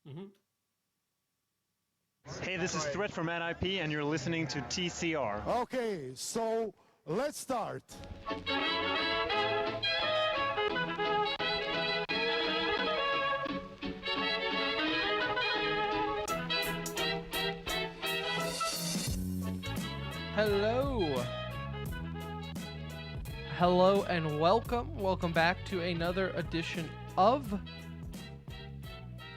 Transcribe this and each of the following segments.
Mm-hmm. Hey, this is Threat from NIP, and you're listening to TCR. Okay, so let's start. Hello. Hello and welcome. Welcome back to another edition of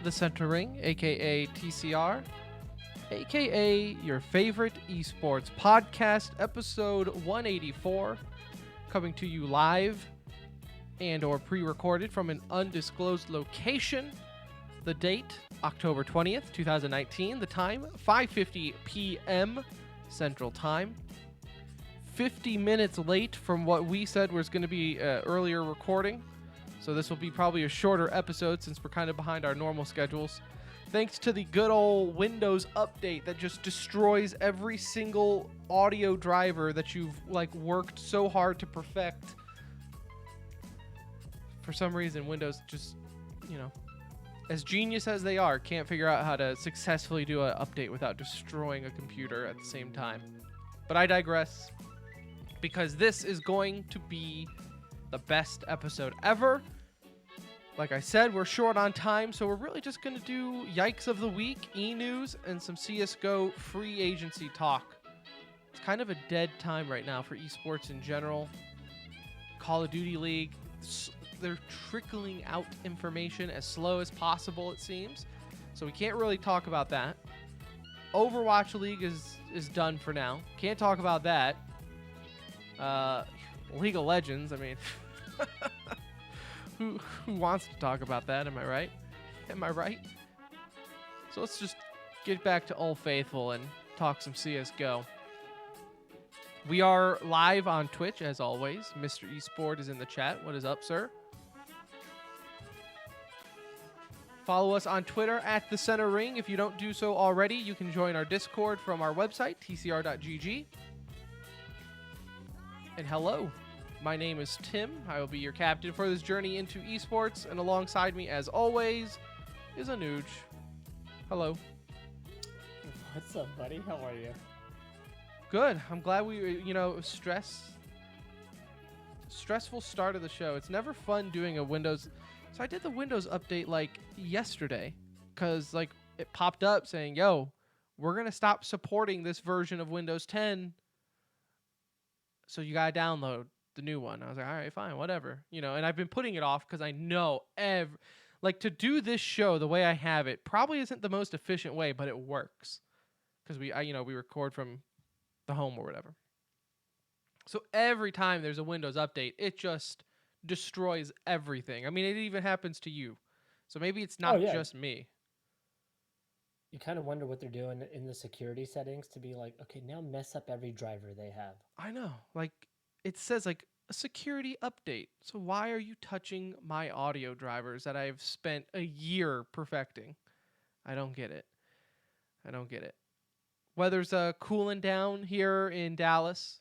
The Center Ring, aka TCR, aka your favorite esports podcast, episode 184, coming to you live and or pre-recorded from an undisclosed location. The date, October 20th, 2019. The time, 5:50 p.m. Central Time. 50 minutes late from what we said was going to be earlier recording. So this will be probably a shorter episode since we're kind of behind our normal schedules. Thanks to the good old Windows update that just destroys every single audio driver that you've worked so hard to perfect. For some reason, Windows just, as genius as they are, can't figure out how to successfully do an update without destroying a computer at the same time. But I digress, because this is going to be the best episode ever. Like I said, we're short on time, so we're really just going to do Yikes of the Week, E-News, and some CSGO free agency talk. It's kind of a dead time right now for esports in general. Call of Duty League, they're trickling out information as slow as possible, it seems. So we can't really talk about that. Overwatch League is done for now. Can't talk about that. League of Legends, I mean, who wants to talk about that? Am I right? Am I right? So let's just get back to Old Faithful and talk some CSGO. We are live on Twitch, as always. Mr. Esport is in the chat. What is up, sir? Follow us on Twitter at The Center Ring. If you don't do so already, you can join our Discord from our website, tcr.gg. And hello, my name is Tim. I will be your captain for this journey into esports. And alongside me, as always, is Anuj. Hello. What's up, buddy? How are you? Good. I'm glad we, stressful start of the show. It's never fun doing a Windows. So I did the Windows update yesterday because it popped up saying, yo, we're going to stop supporting this version of Windows 10. So you got to download the new one. I was like, all right, fine, whatever. And I've been putting it off because I know to do this show the way I have it probably isn't the most efficient way, but it works because we record from the home or whatever. So every time there's a Windows update, it just destroys everything. I mean, it even happens to you. So maybe it's not just me. You kind of wonder what they're doing in the security settings to be like, okay, now mess up every driver they have. I know. It says a security update. So why are you touching my audio drivers that I've spent a year perfecting? I don't get it. Weather's cooling down here in Dallas.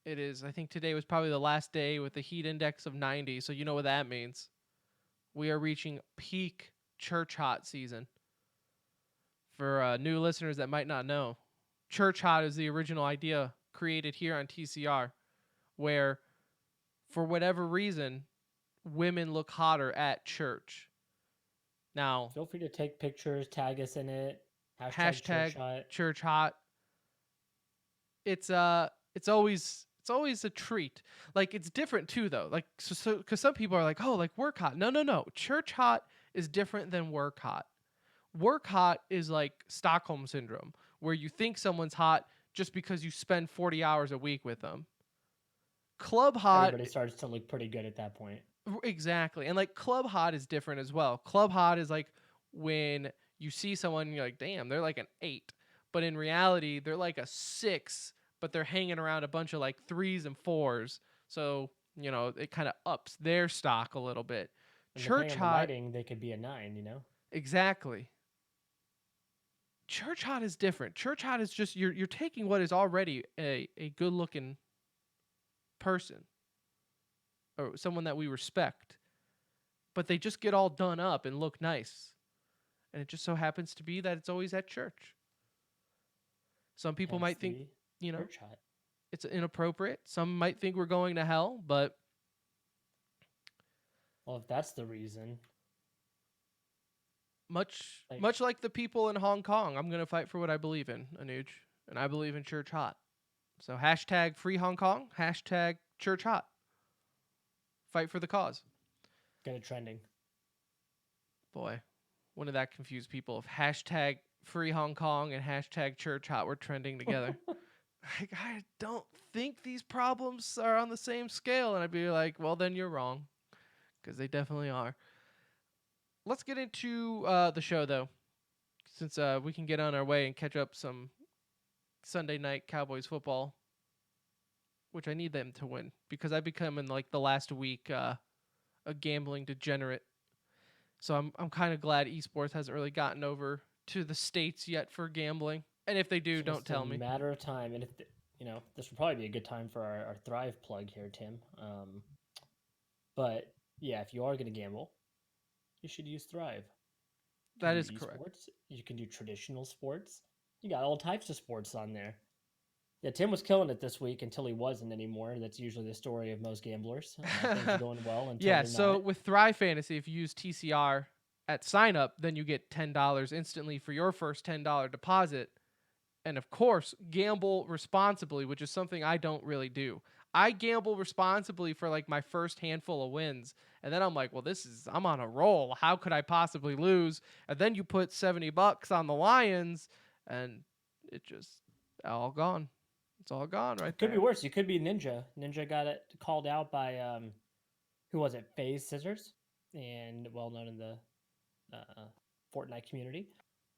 It is. I think today was probably the last day with the heat index of 90, so you know what that means. We are reaching peak church hot season. For new listeners that might not know, church hot is the original idea created here on TCR, where, for whatever reason, women look hotter at church. Now, feel free to take pictures, tag us in it. Hashtag church hot. It's always a treat. It's different too, though. Because some people are like, oh, work hot. No. Church hot is different than work hot. Work hot is like Stockholm syndrome, where you think someone's hot just because you spend 40 hours a week with them. Club hot. Everybody starts to look pretty good at that point. Exactly. And club hot is different as well. Club hot is when you see someone and you're like, damn, they're like an 8. But in reality, they're like a 6. But they're hanging around a bunch of 3s and 4s. So, it kind of ups their stock a little bit. And church hot, lighting, they could be a 9, Exactly. Church hot is different. Church hot is just, you're taking what is already a good looking person or someone that we respect, but they just get all done up and look nice. And it just so happens to be that it's always at church. Some people Hence might think, the you know, church hut. it's inappropriate. Some might think we're going to hell, but Well, if that's the reason, much like, much like the people in Hong Kong, I'm going to fight for what I believe in, Anuj. And I believe in church hot. So hashtag free Hong Kong, hashtag church hot. Fight for the cause. get it trending. Boy, wouldn't that confuse people if hashtag free Hong Kong and hashtag church hot were trending together? Like, I don't think these problems are on the same scale. And I'd be like, well, then you're wrong. Because they definitely are. Let's get into the show, though. Since we can get on our way and catch up some Sunday night Cowboys football, which I need them to win. Because I become in like the last week a gambling degenerate. So I'm kind of glad esports hasn't really gotten over to the States yet for gambling. And if they do, It's don't just a tell me. matter of time, and if this would probably be a good time for our Thrive plug here, Tim. But yeah, if you are going to gamble, you should use Thrive. You can That do is correct. esports. You can do traditional sports. You got all types of sports on there. Yeah, Tim was killing it this week until he wasn't anymore. That's usually the story of most gamblers. Things are going well until Yeah, they're so not. with Thrive Fantasy, if you use TCR at sign up, then you get $10 instantly for your first $10 deposit. And of course, gamble responsibly, which is something I don't really do. I gamble responsibly for like my first handful of wins. And then I'm like, well, I'm on a roll. How could I possibly lose? And then you put $70 on the Lions and it just all gone. It's all gone right It could be there. worse. You could be Ninja. Ninja got it called out by who was it? FaZe Scissors, and well known in the uh, Fortnite community.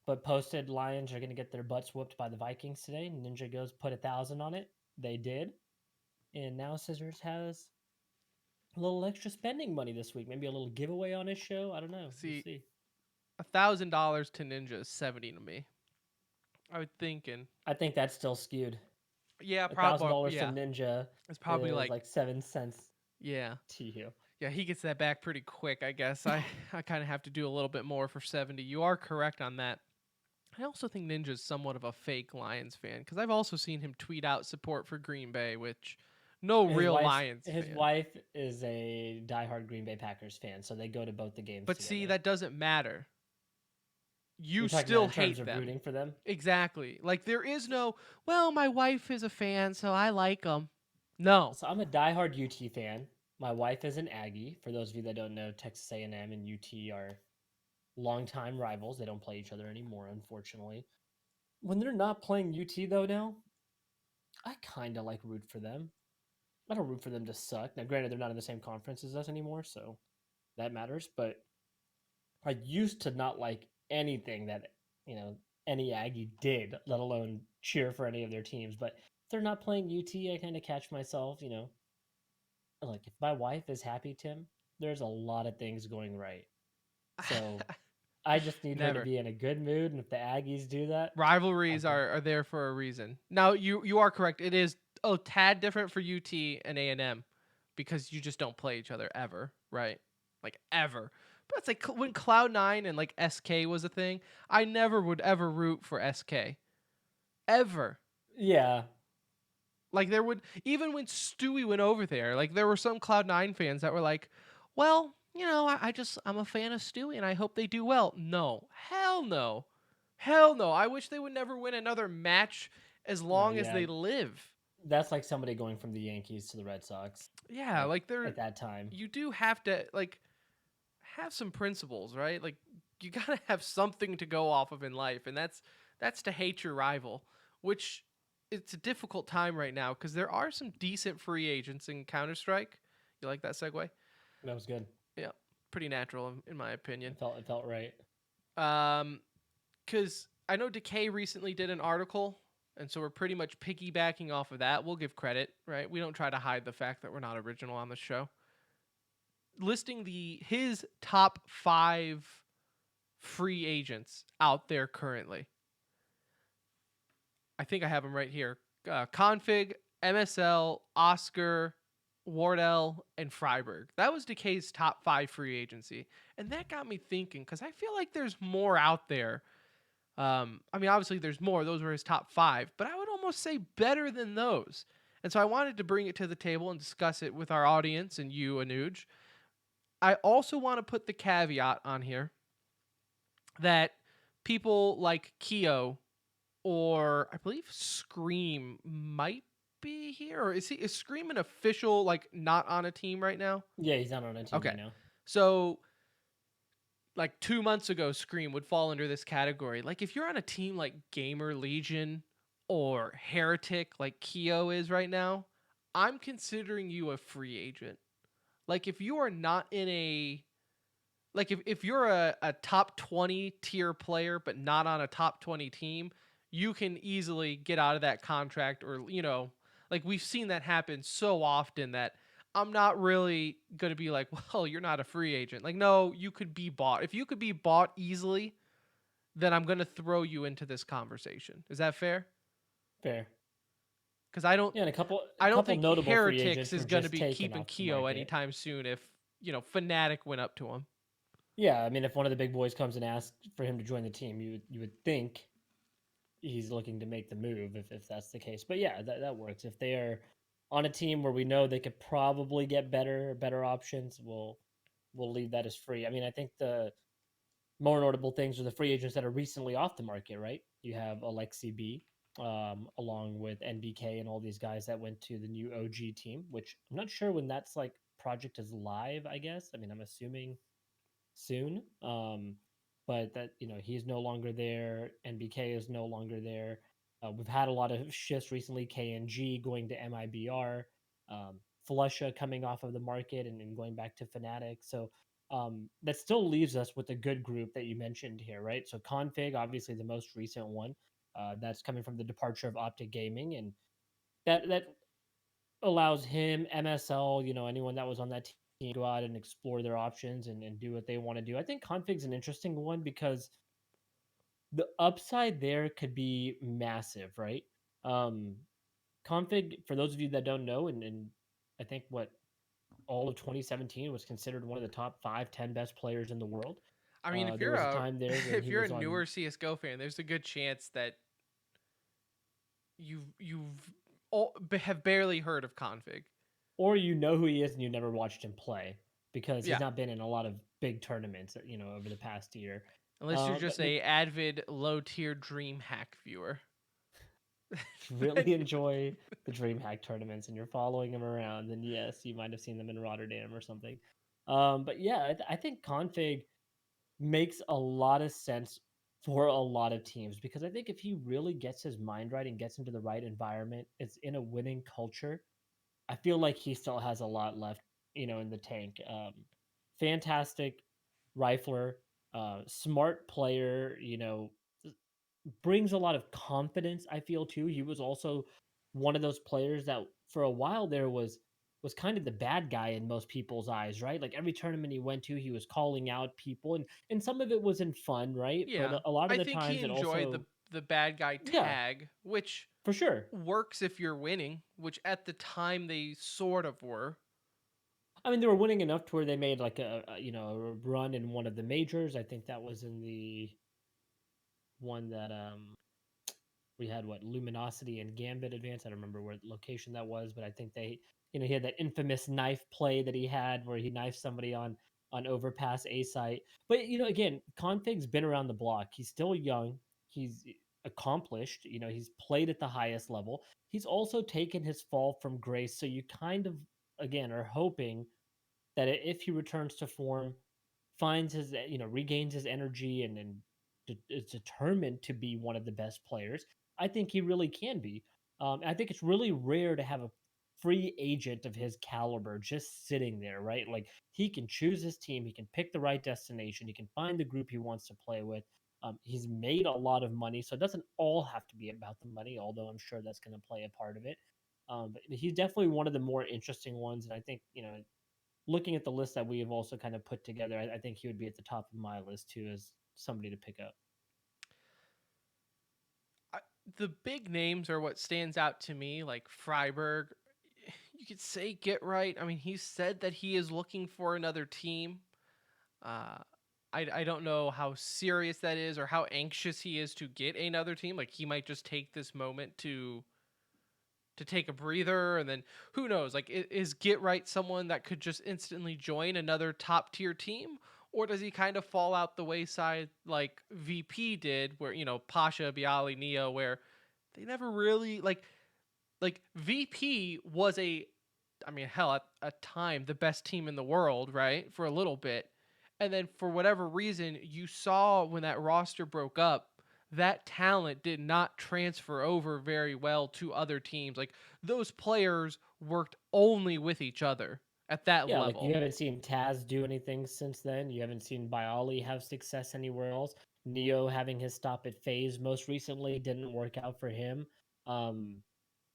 But posted Lions are going to get their butts whooped by the Vikings today. Ninja goes put 1,000 on it. They did, and now Scissors has a little extra spending money this week. Maybe a little giveaway on his show. I don't know. We'll See, see. $1,000 to Ninja is 70 to me. I would think, and I think that's still skewed. yeah, A thousand probably, dollars to yeah, Ninja it's probably is like, like 7 cents yeah. to you. Yeah, he gets that back pretty quick, I guess. I kind of have to do a little bit more for 70. You are correct on that. I also think Ninja's somewhat of a fake Lions fan because I've also seen him tweet out support for Green Bay, which no His real wife, Lions his fan. wife is a diehard Green Bay Packers fan, so they go to both the games But see, together. that doesn't matter. You You're talking about still in terms hate of them. rooting for them. Exactly. Like there is no, well, my wife is a fan, so I like them. No. So I'm a diehard UT fan. My wife is an Aggie. For those of you that don't know, Texas A&M and UT are longtime rivals. They don't play each other anymore, unfortunately. When they're not playing UT though now, I kind of like root for them. I don't root for them to suck. Now, granted, they're not in the same conference as us anymore, so that matters. But I used to not like anything that any Aggie did, let alone cheer for any of their teams. But if they're not playing UT, I kind of catch myself, like if my wife is happy, Tim, there's a lot of things going right. So I just need her to Never. be in a good mood, and if the Aggies do that, I'm Rivalries good. are there for a reason. Now you are correct. It is a tad different for UT and A&M because you just don't play each other ever, right? Like ever. But it's like when Cloud9 and like SK was a thing, I never would ever root for SK. Ever. Yeah, Like there would even when Stewie went over there, like there were some Cloud9 fans that were like, "Well, I'm a fan of Stewie and I hope they do well." No. Hell no. Hell no. I wish they would never win another match as no, long as yeah, they live. that's like somebody going from the Yankees to the Red Sox, Yeah, like like there at that time. you do have to like have some principles, right? Like you got to have something to go off of in life and that's to hate your rival, which it's a difficult time right now cuz there are some decent free agents in Counter-Strike. You like that segue? That was good. Yeah, pretty natural in my opinion. It felt right. Um cuz I know Decay recently did an article and so we're pretty much piggybacking off of that. We'll give credit, right? We don't try to hide the fact that we're not original on the show. Listing his top 5 free agents out there currently. I think I have them right here. Config, MSL, Oscar, Wardell, and Freiberg. That was Decay's top 5 free agency. And that got me thinking cuz I feel like there's more out there. I mean, obviously there's more. Those were his top 5, but I would almost say better than those. And so I wanted to bring it to the table and discuss it with our audience and you, Anuj. I also want to put the caveat on here that people like Keo or I believe Scream might be here. Or is Scream an official, like, not on a team right now? Yeah, he's not on a team Okay. right now. So like 2 months ago, Scream would fall under this category. Like if you're on a team like Gamer Legion or Heretic, like Keo is right now, I'm considering you a free agent. Like if you are not in a like if you're a top 20 tier player but not on a top 20 team, you can easily get out of that contract, or like we've seen that happen so often that I'm not really going to be like, well, you're not a free agent. Like, no, you could be bought. If you could be bought easily, then I'm going to throw you into this conversation. Is that fair? Fair. Cuz I don't Yeah, and a I don't couple think notable free Heretics agents is were going to just be taken keeping off the Keo market. anytime soon if, Fnatic went up to him. Yeah, I mean, if one of the big boys comes and asks for him to join the team, you would think he's looking to make the move if that's the case. But yeah, that works. If they are on a team where we know they could probably get better options, we'll leave that as free. I mean, I think the more notable things are the free agents that are recently off the market, right? You have Alexi B, along with NBK and all these guys that went to the new OG team, which I'm not sure when that's like project is live, I guess. I mean, I'm assuming soon. But that he's no longer there. NBK is no longer there. We've had a lot of shifts recently. KNG going to MIBR, Flusha coming off of the market and going back to Fnatic. So that still leaves us with a good group that you mentioned here, right? So Config, obviously the most recent one, that's coming from the departure of Optic Gaming, and that allows him, MSL, anyone that was on that team go out and explore their options and do what they want to do. I think Config's an interesting one because the upside there could be massive, right? Um, Config, for those of you that don't know, and I think what all of 2017 was considered one of the top 5, 10 best players in the world. I mean, if There you're was a a time there when if he you're a was on, newer CS:GO fan, there's a good chance that have barely heard of Config. or who he is and you never watched him play because he's Yeah, not been in a lot of big tournaments, over the past year. unless you're But just a avid low tier Dream Hack viewer. really enjoy the DreamHack tournaments and you're following them around, then yes, you might have seen them in Rotterdam or something. But yeah, I think Config makes a lot of sense for a lot of teams because I think if he really gets his mind right and gets into the right environment, it's in a winning culture. I feel like he still has a lot left, in the tank. Fantastic rifler, smart player, brings a lot of confidence, I feel too. He was also one of those players that for a while there was kind of the bad guy in most people's eyes, right? Like every tournament he went to, he was calling out people and some of it was in fun, right? But Yeah, a lot of I the think he times it enjoyed also the bad guy yeah, tag, which for sure. works if you're winning, which at the time they sort of were. I mean, they were winning enough to where they made like a run in one of the majors. I think that was in the one that we had what Luminosity and Gambit advance. I don't remember where location that was, but I think they, he had that infamous knife play that he had where he knifed somebody on overpass A site. But again, Config's been around the block. He's still young. He's accomplished. He's played at the highest level. He's also taken his fall from grace. So you kind of again are hoping that if he returns to form, finds his regains his energy and is determined to be one of the best players, I think he really can be. I think it's really rare to have a free agent of his caliber just sitting there, right? Like he can choose his team, he can pick the right destination, he can find the group he wants to play with. He's made a lot of money, so it doesn't all have to be about the money, although I'm sure that's going to play a part of it. But he's definitely one of the more interesting ones, and I think looking at the list that we have also kind of put together, I think he would be at the top of my list too as somebody to pick up. I, the big names are what stands out to me, like Freiberg. you could say get right. I mean, he said that he is looking for another team. Uh, I don't know how serious that is or how anxious he is to get another team. Like he might just take this moment to take a breather, and then who knows? Like is get right someone that could just instantly join another top tier team, or does he kind of fall out the wayside like VP did, where Pasha, Bialy, Neo, where they never really like VP was I mean, hell, at a time, the best team in the world, right? For a little bit. And then for whatever reason, you saw when that roster broke up, that talent did not transfer over very well to other teams. Like those players worked only with each other at that Yeah, like you level. haven't seen Taz do anything since then. You haven't seen Bialy have success anywhere else. Neo having his stop at Phase most recently didn't work out for him. Um,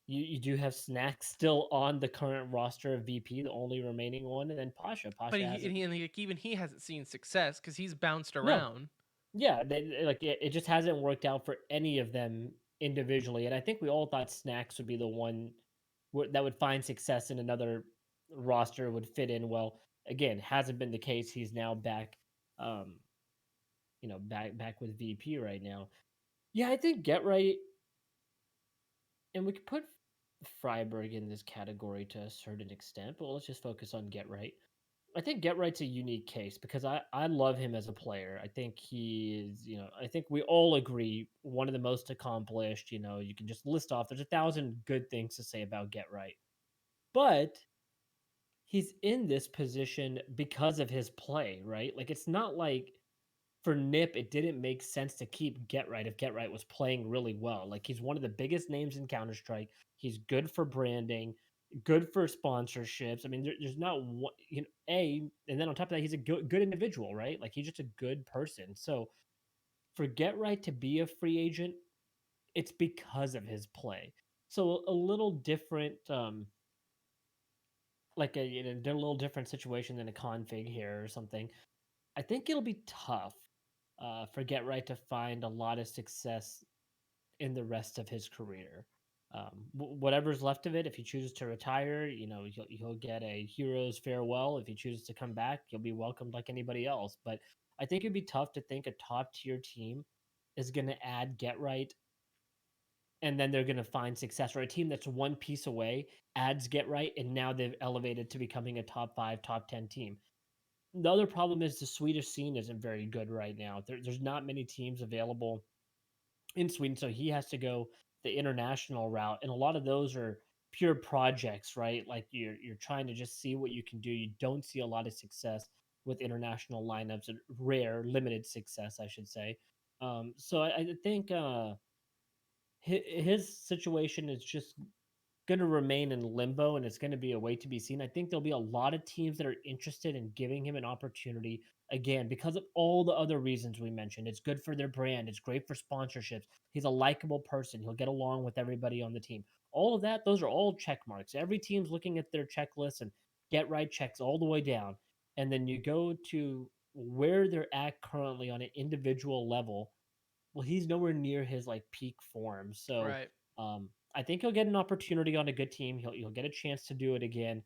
you do have Snacks still on the current roster of VP, the only remaining one, and then Pasha. But Pasha hasn't. like, even he hasn't seen success because he's bounced No, around. yeah, like it just hasn't worked out for any of them individually. And I think we all thought Snacks would be the one that would find success in another roster, would fit in well. Again, hasn't been the case. He's now back, um, back with VP right now. Yeah, I think Get Right, and we could put Freiburg in this category to a certain extent, but let's just focus on Get Right. I think Get Right's a unique case because I love him as a player. I think he is, I think we all agree one of the most accomplished. You can just list off. There's 1,000 good things to say about Get Right, but he's in this position because of his play, right? Like it's not like for Nip, it didn't make sense to keep Get Right if Get Right was playing really well. Like he's one of the biggest names in Counter Strike. He's good for branding, good for sponsorships. I mean, there's not one, and then on top of that, he's a good individual, right? Like he's just a good person. So for Get Right to be a free agent, it's because of his play. So a little different, like a little different situation than a config here or something. I think it'll be tough for Get Right to find a lot of success in the rest of his career. Whatever's left of it, if he chooses to retire, he'll get a hero's farewell. If he chooses to come back, he'll be welcomed like anybody else. But I think it'd be tough to think a top tier team is going to add Get Right and then they're going to find success, or a team that's one piece away adds Get Right and now they've elevated to becoming a top 5, top 10 team. The other problem is the Swedish scene isn't very good right now. There's not many teams available in Sweden, so he has to go the international route, and a lot of those are pure projects, right? Like you're trying to just see what you can do. You don't see a lot of success with international lineups, and rare, limited success, I should say. So I think his situation is just going to remain in limbo and it's going to be a way to be seen. I think there'll be a lot of teams that are interested in giving him an opportunity again because of all the other reasons we mentioned. It's good for their brand, it's great for sponsorships. He's a likable person, he'll get along with everybody on the team. All of that, those are all check marks. Every team's looking at their checklist and Get Right checks all the way down. And then you go to where they're at currently on an individual level. Well, he's nowhere near his like peak form. So Right. I think he'll get an opportunity on a good team. He'll get a chance to do it again.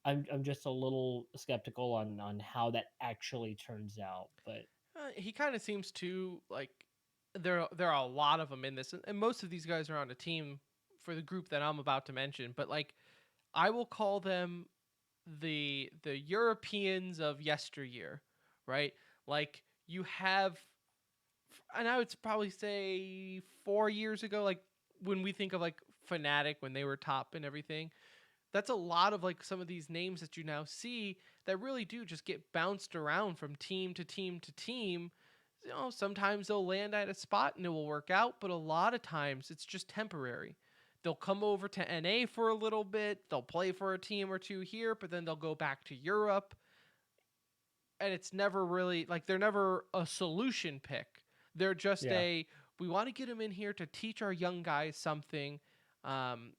I'm just a little skeptical on how that actually turns out. But He kind of seems to like there are a lot of them in this, and most of these guys are on a team for the group that I'm about to mention. But like, I will call them the Europeans of yesteryear, right? Like you have, and I would probably say 4 years ago, like when we think of like Fnatic when they were top and everything, that's a lot of like some of these names that you now see that really do just get bounced around from team to team to team. Sometimes they'll land at a spot and it will work out, but a lot of times it's just temporary. They'll come over to NA for a little bit, they'll play for a team or two here, but then they'll go back to Europe. And it's never really like they're never a solution pick. They're just yeah, we want to get them in here to teach our young guys something. Um,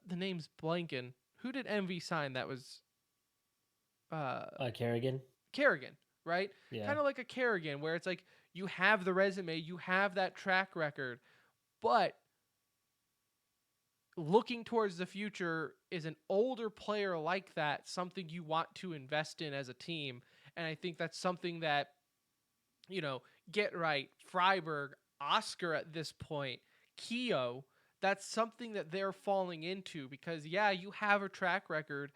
the name's blanking. Who did MV sign? That was uh, Kerrigan. Kerrigan, right? Yeah, Kind of like a Kerrigan, where it's like you have the resume, you have that track record, but looking towards the future, is an older player like that something you want to invest in as a team? And I think that's something that, you know, Get Right, Freiburg, Oscar at this point, Keo, that's something that they're falling into because, yeah, you have a track record,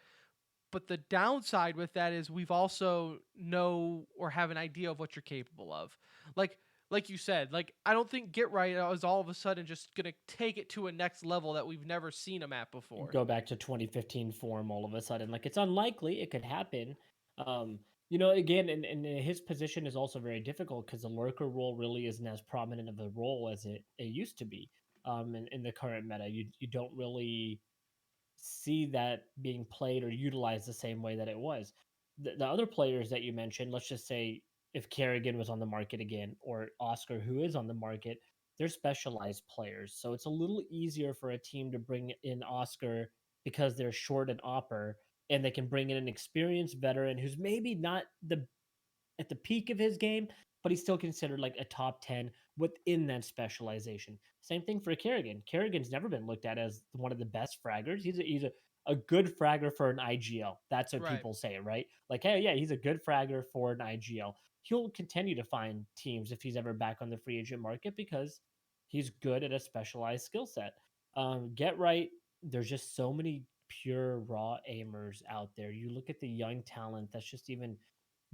but the downside with that is we've also know or have an idea of what you're capable of. Like like you said, like I don't think Get Right is all of a sudden just gonna take it to a next level that we've never seen him at before. Go back to 2015 form all of a sudden. Like it's unlikely it could happen. You know, again, and his position is also very difficult because the lurker role really isn't as prominent of a role as it used to be. In the current meta, you don't really see that being played or utilized the same way that it was. The other players that you mentioned, let's just say if Kerrigan was on the market again or Oscar, who is on the market, they're specialized players. So it's a little easier for a team to bring in Oscar because they're short and opper and they can bring in an experienced veteran who's maybe not the at the peak of his game, but he's still considered like a top 10 within that specialization. Same thing for Kerrigan. Kerrigan's never been looked at as one of the best fraggers. He's a good fragger for an IGL. That's what Right. people say, right? Like, hey, yeah, he's a good fragger for an IGL. He'll continue to find teams if he's ever back on the free agent market because he's good at a specialized skill set. Get Right, there's just so many pure raw aimers out there. You look at the young talent that's just even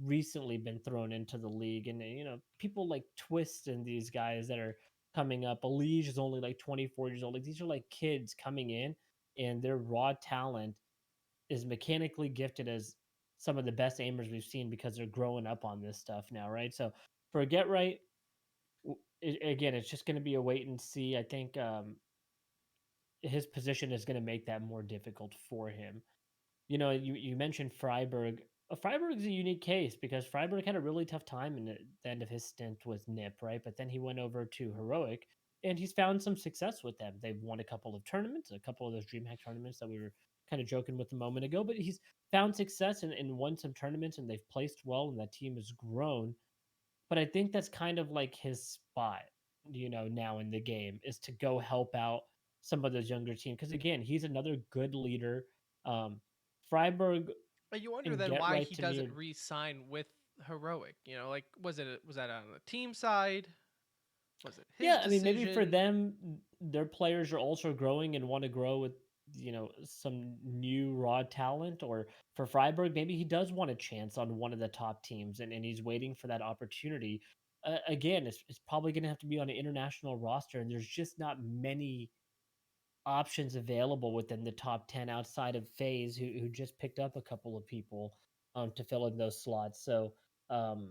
recently been thrown into the league, and you know people like Twist and these guys that are coming up. Elige is only like 24 years old. Like these are like kids coming in, and their raw talent is mechanically gifted as some of the best aimers we've seen because they're growing up on this stuff now, right? So for Get Right, again, it's just going to be a wait and see. I think his position is going to make that more difficult for him. You know, you mentioned Freiburg. Freiburg's a unique case because Freiburg had a really tough time in the end of his stint with NIP, right? But then he went over to Heroic, and he's found some success with them. They've won a couple of tournaments, a couple of those DreamHack tournaments that we were kind of joking with a moment ago. But he's found success and won some tournaments, and they've placed well, and that team has grown. But I think that's kind of like his spot, you know, now in the game is to go help out some of those younger teams. Because again, he's another good leader. Um, Freiburg But you wonder and then Get why Right he to me doesn't are re-sign with Heroic. You know, like was that on the team side? Was it his yeah, I mean, maybe for decision? them, their players are also growing and want to grow with, you know, some new raw talent. Or for Freiburg, maybe he does want a chance on one of the top teams and he's waiting for that opportunity. Again, it's probably going to have to be on an international roster, and there's just not many options available within the top 10 outside of FaZe, who just picked up a couple of people to fill in those slots. So, um,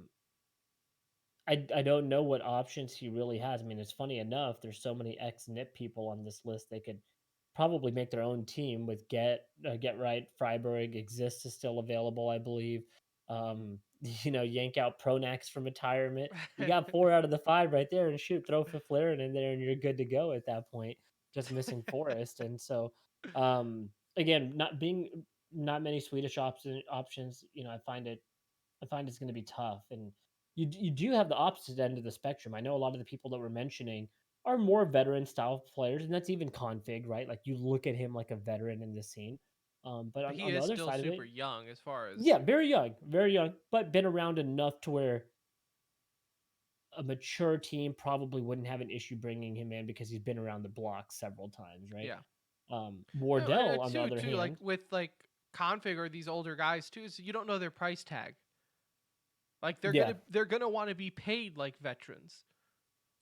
I don't know what options he really has. I mean, it's funny enough, there's so many ex-NIP people on this list. They could probably make their own team with Get Right, Freiburg, Exist is still available, I believe. You know, yank out Pronax from retirement. You got 4 out of the 5 right there, and shoot, throw Flarin in there, and you're good to go at that point. Just missing Forest, and so again, not many Swedish options. You know, I find it's going to be tough. And you do have the opposite end of the spectrum. I know a lot of the people that we're mentioning are more veteran style players, and that's even Config, right? Like you look at him like a veteran in the scene. But But he on the is other still side of super it, young as far yeah, as very young, but been around enough to where a mature team probably wouldn't have an issue bringing him in because he's been around the block several times, right? yeah. No, and Wardell, on the other too like hand, with like Config or these older guys too, so you don't know their price tag. Like yeah, they're gonna want to be paid like veterans.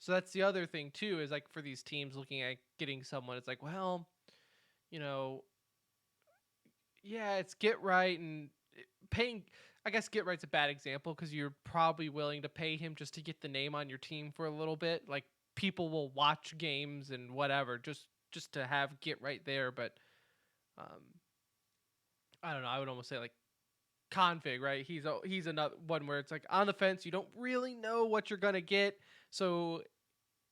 So that's the other thing too, is like for these teams looking at getting someone, it's like, well, you know, yeah, it's Get Right and paying. I guess Get Right's a bad example because you're probably willing to pay him just to get the name on your team for a little bit. Like people will watch games and whatever just to have Get Right there. But um, I don't know. I would almost say like Config, right? He's another one where it's like on the fence. You don't really know what you're gonna get. So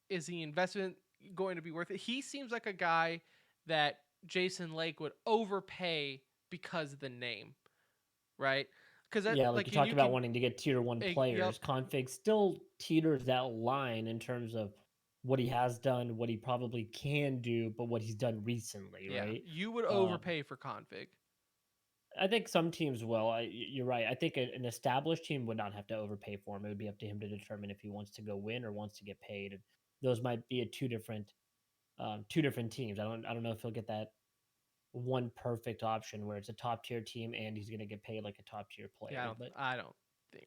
is the investment going to be worth it? He seems like a guy that Jason Lake would overpay because of the name, right? Because that yeah, like you like and talked you about can wanting to get tier one yep players, config still teeters that line in terms of what he has done, what he probably can do, but what he's done recently, Yeah, right? you would Um, overpay for config. I think some teams will. You're right. I think an established team would not have to overpay for him. It would be up to him to determine if he wants to go win or wants to get paid. And those might be two different teams. I don't know if he'll get that one perfect option where it's a top tier team and he's going to get paid like a top tier Yeah, player. But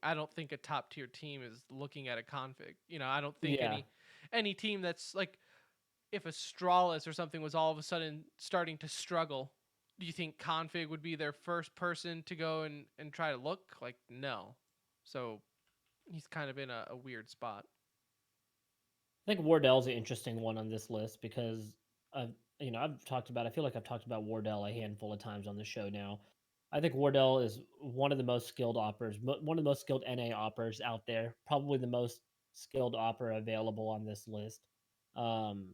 I don't think a top tier team is looking at a config. I don't think yeah, any team that's like, if Astralis or something was all of a sudden starting to struggle, do you think config would be their first person to go and try to look? Like, no. So he's kind of in a weird spot. I think Wardell's an interesting one on this list because I've I've talked about. I feel like I've talked about Wardell a handful of times on the show now. I think Wardell is one of the most skilled operators, one of the most skilled NA operators out there. Probably the most skilled opera available on this list. Um,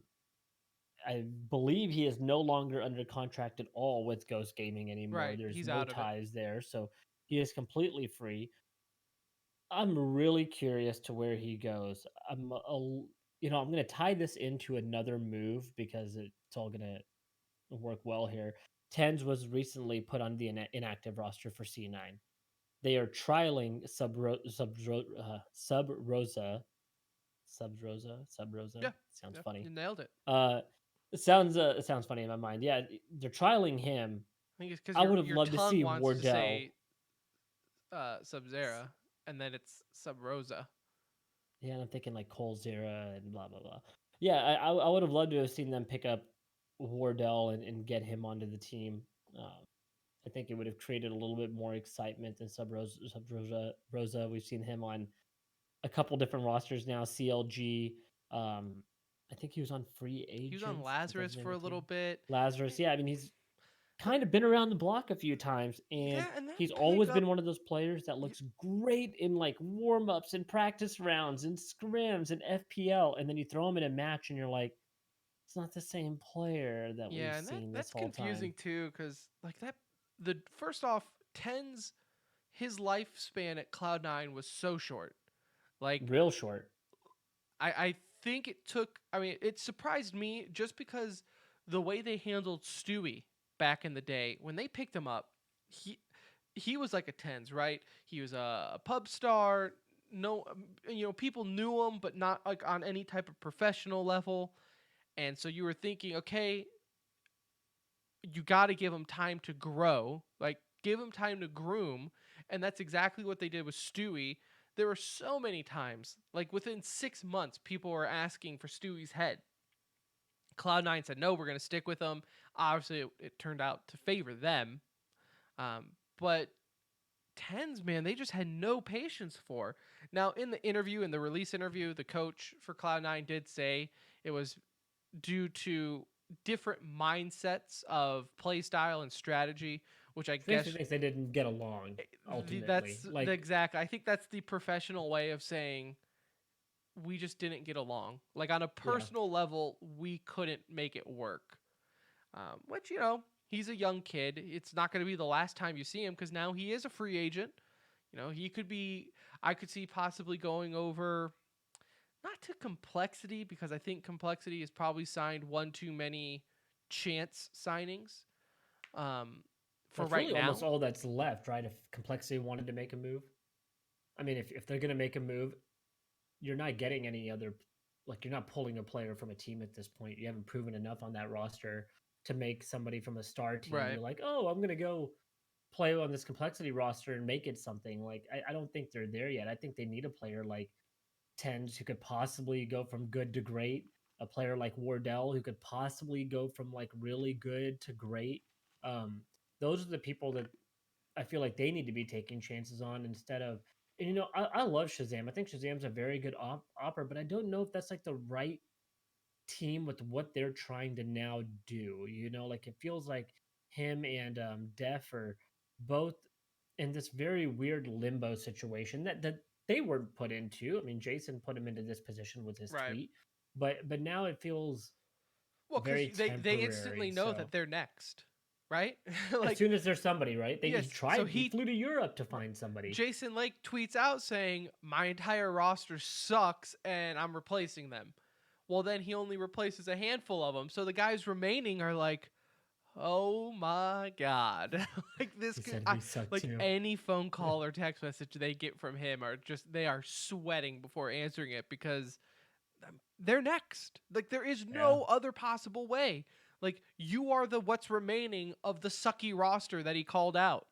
I believe he is no longer under contract at all with Ghost Gaming anymore. Right. There's He's no out of it. ties there, so he is completely free. I'm really curious to where he goes. I'm going to tie this into another move because it's all going to work well here. Tens was recently put on the inactive roster for C9. They are trialing Sub Rosa. Yeah. Sounds Yeah. funny. You nailed it. Uh, it sounds funny in my mind. Yeah, they're trialing him. I think it's because I would have your loved to tongue see wants to Wardell. say Sub-Zera, and then it's Sub-Rosa. Yeah, and I'm thinking like Cole Zera and blah blah blah. Yeah, I would have loved to have seen them pick up Wardell and get him onto the team. Um, I think it would have created a little bit more excitement than Rosa. We've seen him on a couple different rosters now. CLG. Um, I think he was on Free He was on Agents. I think that was Lazarus the name for a of the little team. bit. Lazarus. Yeah, I mean he's But kind of been around the block a few times, and yeah, and that he's always pickup, been one of those players that looks great in like warm ups and practice rounds and scrims and FPL, and then you throw him in a match, and you're like, it's not the same player that we've yeah, and seen this that's whole time. confusing too, because like that, the first off, Tens, his lifespan at Cloud9 was so short. Like Real short. I think it took. I mean, it surprised me just because the way they handled Stewie back in the day when they picked him up, he he was like a tens, right? He was a pub star. No, people knew him, but not like on any type of professional level. And so you were thinking, okay, you got to give him time to grow, like give him time to groom, and that's exactly what they did with Stewie. There were so many times, like within 6 months, people were asking for Stewie's head. Cloud9 said, no, we're going to stick with him. Obviously, it turned out to favor them. But Tens, man, they just had no patience for. Now, in the interview, in the release interview, the coach for Cloud9 did say it was due to different mindsets of play style and strategy, which I It's basically guess thinks they didn't get along ultimately. that's the Like, exact. I think that's the professional way of saying we just didn't get along. Like on a yeah, personal level, we couldn't make it work. Which he's a young kid. It's not going to be the last time you see him because now he is a free agent. He could be. I could see possibly going over, not to Complexity, because I think Complexity has probably signed one too many chance signings for that's right really almost now. all that's left, right? If Complexity wanted to make a move, I mean, if they're gonna make a move, you're not getting any other, like you're not pulling a player from a team at this point. You haven't proven enough on that roster to make somebody from a star team be Right. like, oh, I'm gonna go play on this Complexity roster and make it something. Like I don't think they're there yet. I think they need a player like Tens who could possibly go from good to great, a player like Wardell who could possibly go from like really good to great. Um, those are the people that I feel like they need to be taking chances on instead of. And I love Shazam. I think Shazam's a very good opera, but I don't know if that's like the right team with what they're trying to now do. Like it feels like him and Def are both in this very weird limbo situation that they weren't put into. I mean, Jason put him into this position with his Right. tweet, but now it feels Well, because very they instantly temporary. know So that they're next, right? as Like, soon as there's somebody, right? He yes. So tried. He flew to Europe to find somebody. Jason Lake tweets out saying, "My entire roster sucks, and I'm replacing them." Well, then he only replaces a handful of them. So the guys remaining are like, oh my god, like this He could, said we suck like too. any phone call or text message they get from him are just they are sweating before answering it because they're next. Like there is Yeah. no other possible way. Like you are the what's remaining of the sucky roster that he called out.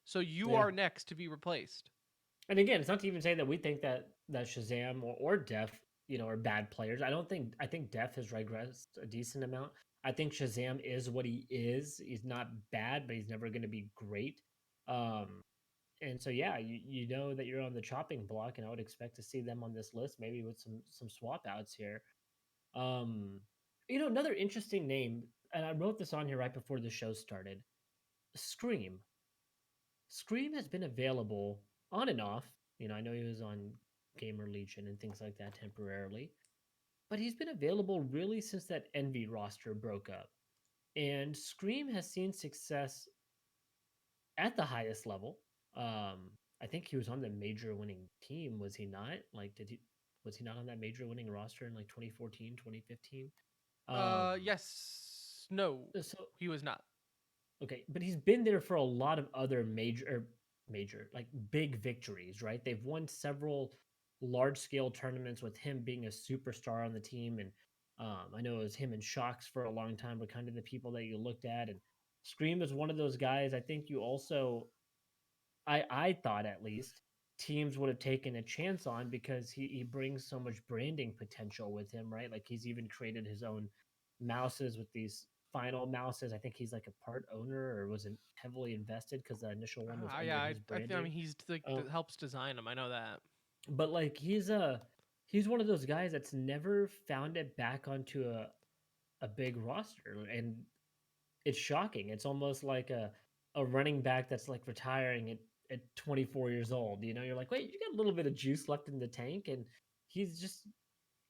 So you Yeah. are next to be replaced. And again, it's not to even say that we think that Shazam or Def, are bad players. I think Def has regressed a decent amount. I think Shazam is what he is. He's not bad, but he's never going to be great. Um, and so yeah, you know that you're on the chopping block, and I would expect to see them on this list, maybe with some swap outs here. Um, another interesting name, and I wrote this on here right before the show started. Scream. Scream has been available on and off. I know he was on Gamer Legion and things like that temporarily, but he's been available really since that Envy roster broke up. And Scream has seen success at the highest level. I think he was on the major winning team, was he not? Like, was he not on that major winning roster in like 2014, 2015? Yes, no, So he was not. Okay, but he's been there for a lot of other major, like big victories, right? They've won several large scale tournaments with him being a superstar on the team, and I know it was him and Shocks for a long time were kind of the people that you looked at, and Scream is one of those guys. I think you also I thought at least teams would have taken a chance on because he brings so much branding potential with him, right? Like he's even created his own mouses with these final mouses. I think he's like a part owner or was heavily invested because the initial one was Yeah, under his I branding. mean, he's like Um, that helps design them. I know that. but like he's one of those guys that's never found it back onto a big roster, and it's shocking. It's almost like a running back that's like retiring at 24 years old. You're like, wait, you got a little bit of juice left in the tank, and he's just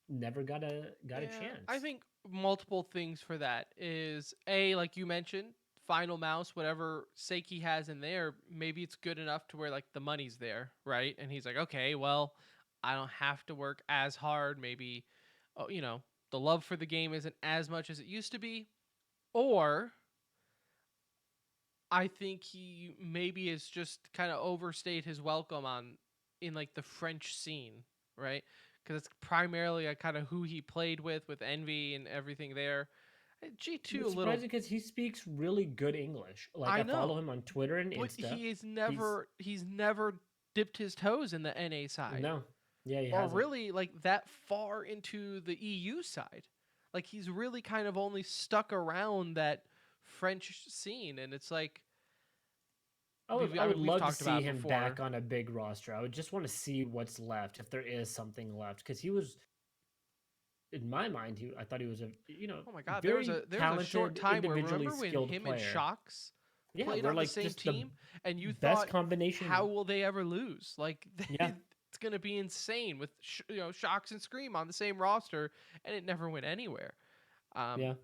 never got a Yeah, I chance. think multiple things for that is a like you mentioned, final mouse, whatever sake he has in there, maybe it's good enough to where like the money's there, right? And he's like, okay, well, I don't have to work as hard. Maybe, oh, the love for the game isn't as much as it used to be, or I think he maybe has just kind of overstayed his welcome in like the French scene, right? Because it's primarily a kind of who he played with Envy and everything there. G2 a It's little, surprising because he speaks really good English. Like I I follow know, him on Twitter and but Insta. He's he's never dipped his toes in the NA side no, yeah, he or hasn't. really like that far into the EU side. Like he's really kind of only stuck around that French scene, and it's like I I would mean we've love to talked see about it him back before. on a big roster. I would just want to see what's left, if there is something left, because he was, in my mind, I thought he was a Oh my god, very there was a short talented, time where individually remember when skilled him and player. Shocks Yeah, played we're on the like same just the team and you best thought how combination. will they ever lose? Like Yeah, it's going to be insane with Shocks and Scream on the same roster and it never went anywhere. Um yeah,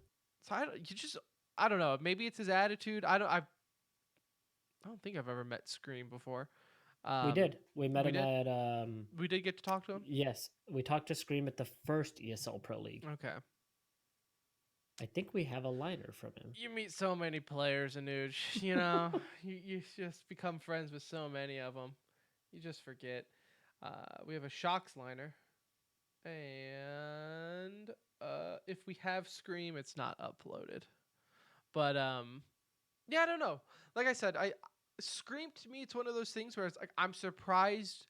so you just I don't know, maybe it's his attitude. I don't think I've ever met Scream before. we Um did. We met we him did. at We did get to talk to him. yes, we talked to Scream at the first ESL Pro League. Okay. I think we have a liner from him. You meet so many players, Anuj. You just become friends with so many of them. You just forget. We have a Shocks liner, and if we have Scream, it's not uploaded. But yeah, I don't know. Like I said, I Scream to me, it's one of those things where it's like I'm surprised.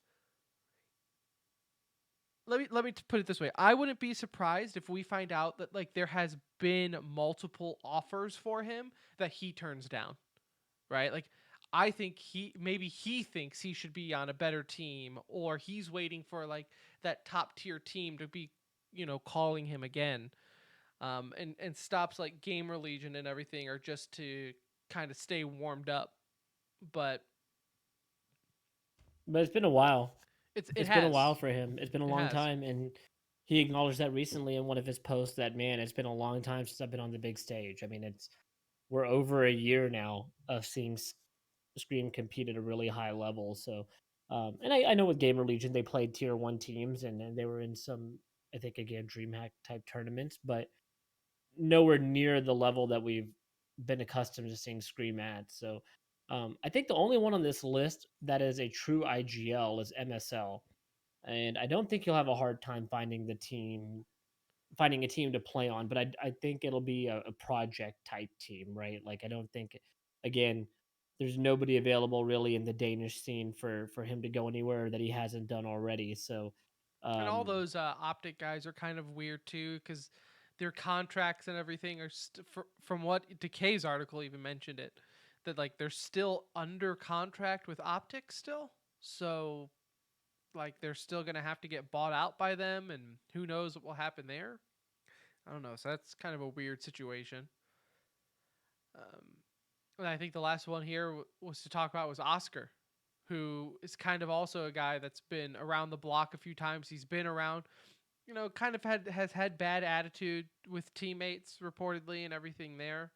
Let me put it this way. I wouldn't be surprised if we find out that like there has been multiple offers for him that he turns down, right? Like I think he thinks he should be on a better team or he's waiting for like that top tier team to be, calling him again. And stops like Gamer Legion and everything are just to kind of stay warmed up. But But it's been a while. it It's been a while has. for him. It's been a It long has. time, and he acknowledged that recently in one of his posts that, man, it's been a long time since I've been on the big stage. I mean, we're over a year now of seeing Scream compete at a really high level. So, and I know with Gamer Legion they played tier one teams and they were in some I think again DreamHack type tournaments, but nowhere near the level that we've been accustomed to seeing Scream at. So I think the only one on this list that is a true IGL is MSL, and I don't think you'll have a hard time finding a team to play on. But I think it'll be a project type team, right? Like I don't think again. There's nobody available really in the Danish scene for him to go anywhere that he hasn't done already. So, And all um, those optic guys are kind of weird too, because their contracts and everything are from what Decay's article even mentioned it, that like they're still under contract with optic still. So like they're still gonna have to get bought out by them, and who knows what will happen there. I don't know. So that's kind of a weird situation. Um, and I think the last one here was to talk about was Oscar, who is kind of also a guy that's been around the block a few times. He's been around, kind of has had bad attitude with teammates reportedly and everything there.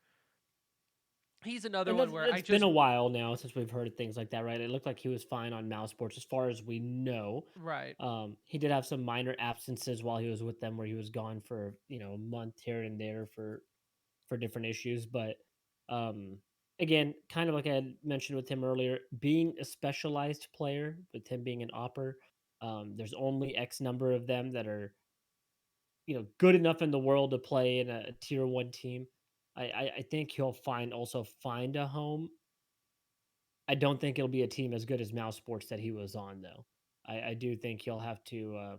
He's another and one where I it's been just a while now since we've heard things like that, right? It looked like he was fine on Mouse Sports as far as we know. right. He did have some minor absences while he was with them, where he was gone for a month here and there for different issues. But um, again, kind of like I had mentioned with him earlier, being a specialized player, with him being an opper, there's only X number of them that are good enough in the world to play in a tier one team. I think he'll find a home. I don't think it'll be a team as good as Mouse Sports that he was on, though. I do think he'll have to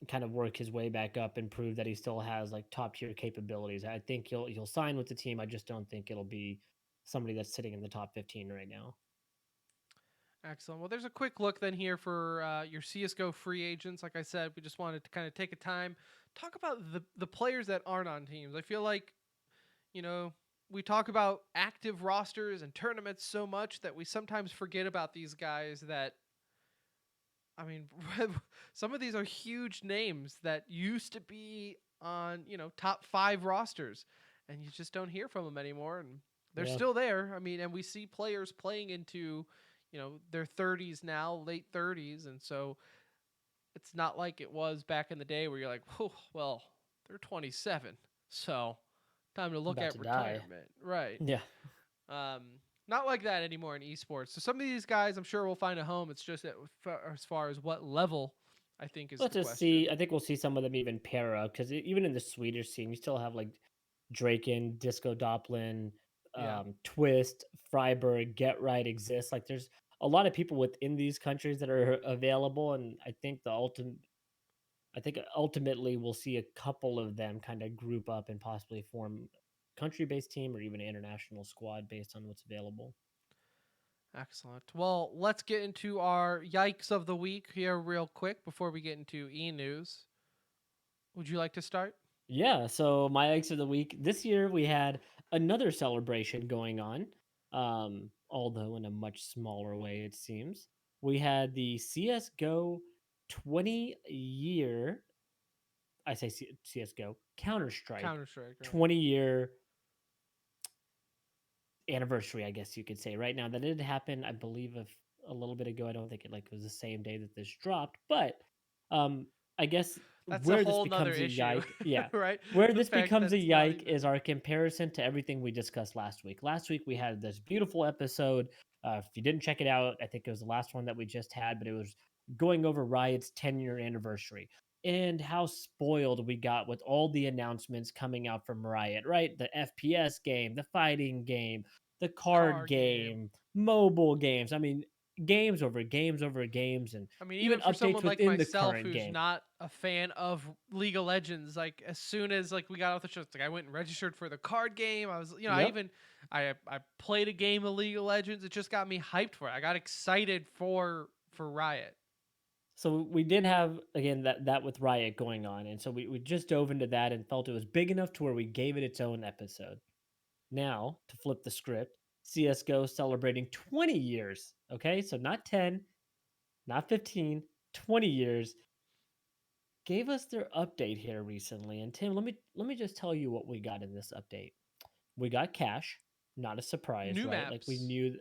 kind of work his way back up and prove that he still has like top tier capabilities. I think he'll sign with the team. I just don't think it'll be somebody that's sitting in the top 15 right now. Excellent. Well, there's a quick look then here for your CSGO free agents. Like I said, we just wanted to kind of take a time, talk about the players that aren't on teams. I feel like, you know, we talk about active rosters and tournaments so much that we sometimes forget about these guys that, I mean, some of these are huge names that used to be on, top 5 rosters, and you just don't hear from them anymore. And they're Yeah, still there. I mean, and we see players playing into, their 30s now, late 30s. And so it's not like it was back in the day where you're like, oh, well, they're 27. So time to look about at to die. retirement. Right. Yeah. Um, not like that anymore in esports. So some of these guys, I'm sure will find a home. It's just that as far as what level, I think is Let's the just question. see. I think we'll see some of them even pair up because even in the Swedish scene, you still have like Draken, Disco Doplin, Yeah, Twist, Freiburg, Get Right exists. Like there's a lot of people within these countries that are available, and I think ultimately we'll see a couple of them kind of group up and possibly form country-based team or even an international squad based on what's available. excellent. Well, let's get into our yikes of the week here real quick before we get into e news. Would you like to start? Yeah, so my eggs of the week this year we had another celebration going on, although in a much smaller way it seems. We had the CS:GO 20-year, I say CS:GO Counter Strike Counter Strike, right? 20-year anniversary, I guess you could say. Right now, that did happen, I believe, a little bit ago. I don't think it like was the same day that this dropped, but um, I guess That's a where this whole nother becomes a issue, yike, yeah, right? where The this fact becomes that a it's not yike even. is our comparison to everything we discussed last week. Last week we had this beautiful episode. If you didn't check it out, I think it was the last one that we just had, but it was going over Riot's 10-year anniversary and how spoiled we got with all the announcements coming out from Riot, right? The FPS game, the fighting game, the card Car game. game, mobile games. I mean, games over games over games, and I mean, even even for updates someone like within the myself current who's game. not a fan of League of Legends, like as soon as like we got off the show, it's like I went and registered for the card game. I was, I Yep. even I played a game of League of Legends. It just got me hyped for it. I got excited for Riot. So we did have again that with Riot going on, and so we just dove into that and felt it was big enough to where we gave it its own episode. Now to flip the script, CS:GO celebrating 20 years. Okay, so not 10, not 15, 20 years. Gave us their update here recently, and Tim, let me just tell you what we got in this update. We got cash, not a surprise, New right? Like we maps. knew.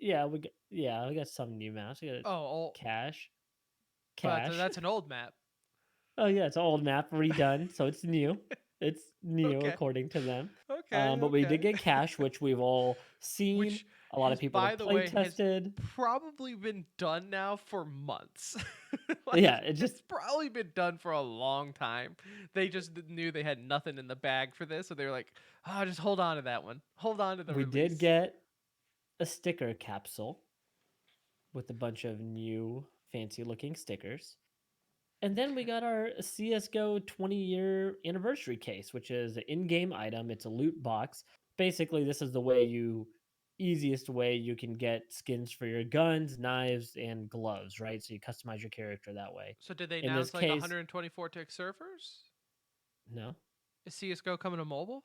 Yeah, we got some new maps. We got Oh, cash. But cache. that's an old map. Oh yeah, it's an old map redone, so it's new. It's new Okay. according to them. Okay. But we did Okay. get cache, which we've all seen. Which A lot of has, people by have the play way, has tested. probably been done now for months. Yeah, Like it just it's probably been done for a long time. They just knew they had nothing in the bag for this, so they were like, "Oh, just hold on to that one. Hold on to the we did release." get a sticker capsule with a bunch of new fancy looking stickers. And then we Okay. got our CSGO 20-year anniversary case, which is an in-game item. It's a loot box. Basically, this is the easiest way you can get skins for your guns, knives, and gloves, right? So you customize your character that way. So did they In this announce like case, 124 tick servers? no, Is CS:GO coming to mobile?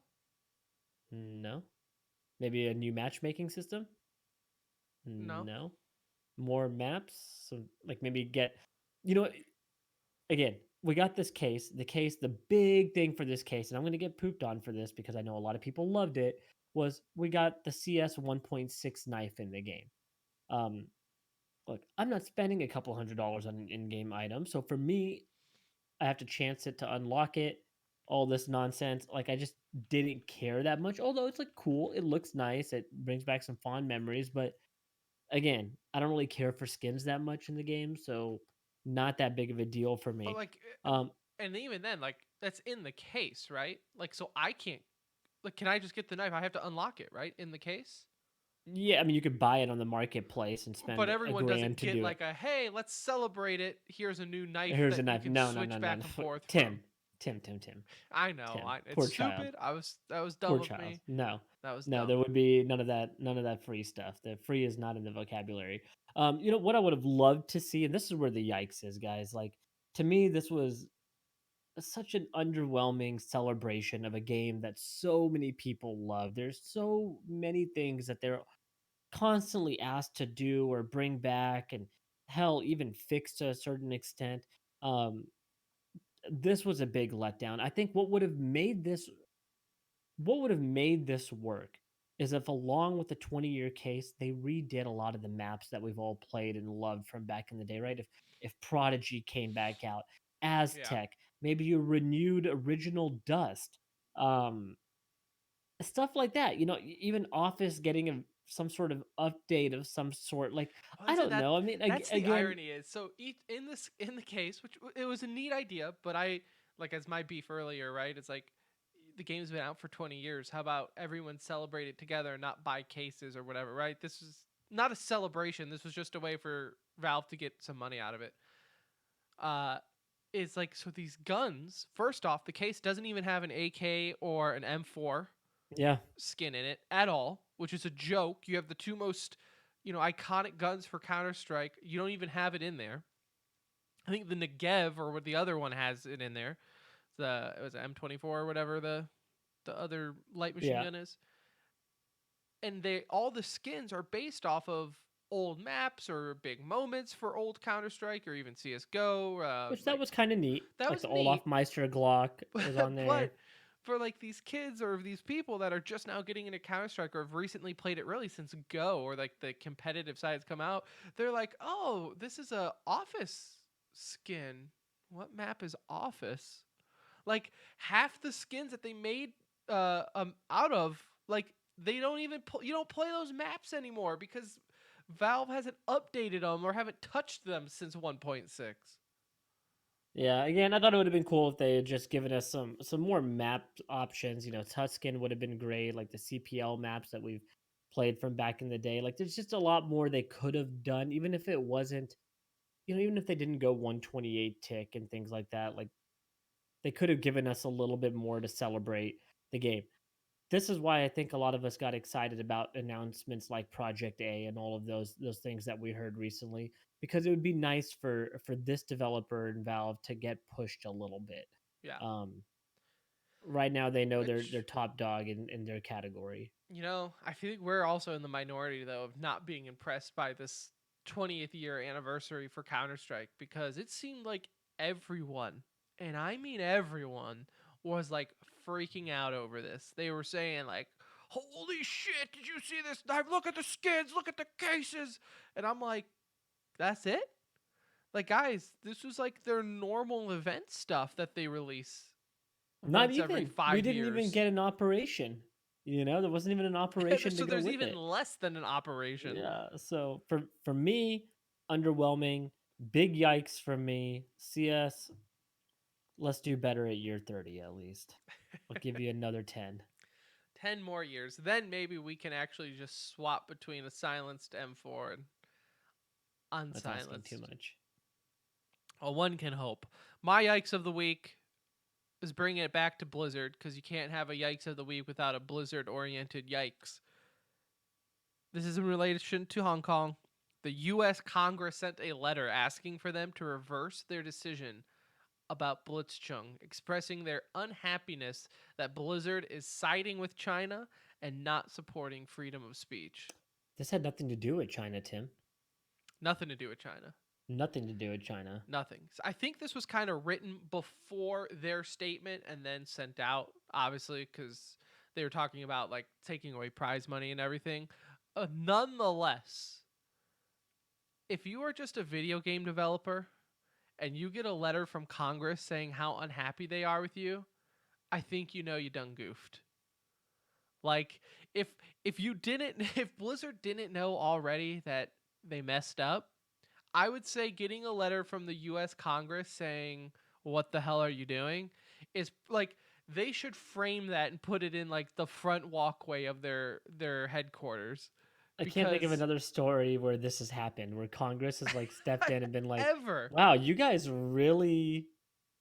no. Maybe a new matchmaking system? No. No. More maps? So like maybe get, you know, again, we got this case. The case, the big thing for this case, and I'm going to get pooped on for this because I know a lot of people loved it, was we got the CS 1.6 knife in the game. Um, Look, I'm not spending a couple $100s on an in-game item, so for me, I have to chance it to unlock it. All this nonsense, like I just didn't care that much. Although it's like cool, it looks nice, it brings back some fond memories. But again, I don't really care for skins that much in the game, so not that big of a deal for But me. like, Um, and even then, like that's in the case, right? Like, so I can't. Like, can I just get the knife? I have to unlock it, right? In the case. Yeah, I mean, you could buy it on the marketplace and But spend a everyone grand doesn't to get do it. like a hey, let's celebrate it. Here's a new knife Here's a that you knife. can No, no, switch no, no, back no. and forth from. Tim, Tim, Tim, Tim, I know, Tim. it's Poor child. stupid. I was dumb Poor of child. me. No, That was no, dumb. there would be none of that. None of that free stuff. The free is not in the vocabulary. What I would have loved to see, and this is where the yikes is, guys. Like to me, this was such an underwhelming celebration of a game that so many people love. There's so many things that they're constantly asked to do or bring back and hell even fix to a certain extent. um this was a big letdown. I think what would have made this work is if along with the 20-year case they redid a lot of the maps that we've all played and loved from back in the day, right? If Prodigy came back out, Yeah. Aztec, maybe you renewed original Dust, um stuff like that. Even Office getting some sort of update of some sort. Like, Well, I that's it. don't know. I mean, That's the again, irony is so each in the case, which it was a neat idea, but like as my beef earlier, right? It's like the game's been out for 20 years. How about everyone celebrate it together and not buy cases or whatever, right? This is not a celebration. This was just a way for Valve to get some money out of it. Uh, is like so these guns. First off, the case doesn't even have an AK or an M4 yeah, skin in it at all, which is a joke. You have the two most, iconic guns for Counter Strike. You don't even have it in there. I think the Negev or what the other one has it in there. It was M24 or whatever the other light machine yeah. gun is. And they all the skins are based off of old maps or big moments for old Counter Strike or even CS:GO. Which that Like was kind of neat. that Like was the neat. Olaf Meister Glock was on there. But for like these kids or these people that are just now getting into Counter Strike or have recently played it really since Go or like the competitive sides come out, they're like, "Oh, this is a Office skin. What map is Office?" Like half the skins that they made out of like they don't even you don't play those maps anymore because Valve hasn't updated them or haven't touched them since 1.6. Yeah, again, I thought it would have been cool if they had just given us some more map options. Tuscan would have been great, like the CPL maps that we've played from back in the day. Like, there's just a lot more they could have done, even if it wasn't, even if they didn't go 128 tick and things like that. Like, they could have given us a little bit more to celebrate the game. This is why I think a lot of us got excited about announcements like Project A and all of those things that we heard recently, because it would be nice for this developer and Valve to get pushed a little bit. Yeah. Um, right now they know they're Which top dog in their category. I feel like we're also in the minority though of not being impressed by this 20th year anniversary for Counter-Strike because it seemed like everyone, and I mean everyone, was like freaking out over this. They were saying like, "Holy shit, did you see this knife? Look at the skins, look at the cases." And I'm like, "That's it? Like, guys, this was like their normal event stuff that they release Not once every even. We 5 didn't even years. get an operation. There wasn't even an operation to So go there's with even it. less than an operation. Yeah. So for me, underwhelming. Big yikes from me. CS, let's do better at year 30 at least. I'll give you another 10. 10 more years. Then maybe we can actually just swap between a silenced M4 and That's asking too unsilenced. much. Well, one can hope. My yikes of the week is bringing it back to Blizzard because you can't have a yikes of the week without a Blizzard oriented yikes. This is in relation to Hong Kong. The U.S. Congress sent a letter asking for them to reverse their decision about Blitzchung, expressing their unhappiness that Blizzard is siding with China and not supporting freedom of speech. This had nothing to do with China, Tim. Nothing to do with China. Nothing to do with China. Nothing. So I think this was kind of written before their statement and then sent out, obviously, because they were talking about like taking away prize money and everything. Nonetheless, if you are just a video game developer and you get a letter from Congress saying how unhappy they are with you, I think you know you done goofed. Like if you didn't if Blizzard didn't know already that they messed up, I would say getting a letter from the US Congress saying what the hell are you doing is like they should frame that and put it in like the front walkway of their headquarters I can't think of because another story where this has happened, where Congress has like stepped in and been like, ever. "Wow, you guys really,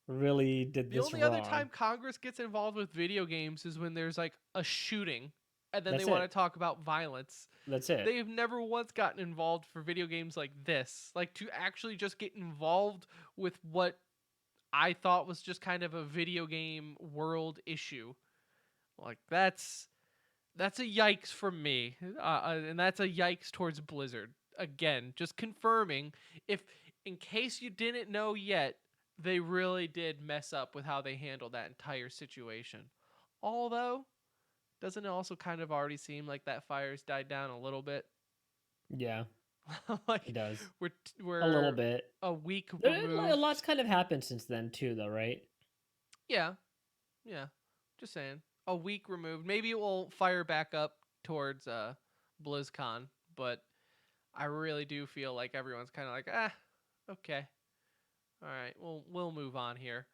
really did The this only other wrong." time Congress gets involved with video games is when there's like a shooting and then they That's want to it. talk about violence. That's it. They've never once gotten involved for video games like this. Like to actually just get involved with what I thought was just kind of a video game world issue. Like that's a yikes from me, and that's a yikes towards Blizzard. Again, just confirming if in case you didn't know yet, they really did mess up with how they handled that entire situation. Although, doesn't it also kind of already seem like that fire's died down a little bit? Yeah, it Like does. we're A little we're bit. a week A removed. lot's kind of happened since then too, though, right? Yeah, yeah. Just saying. A week removed. Maybe it will fire back up towards BlizzCon, but I really do feel like everyone's kind of like, okay, all right, we'll move on here.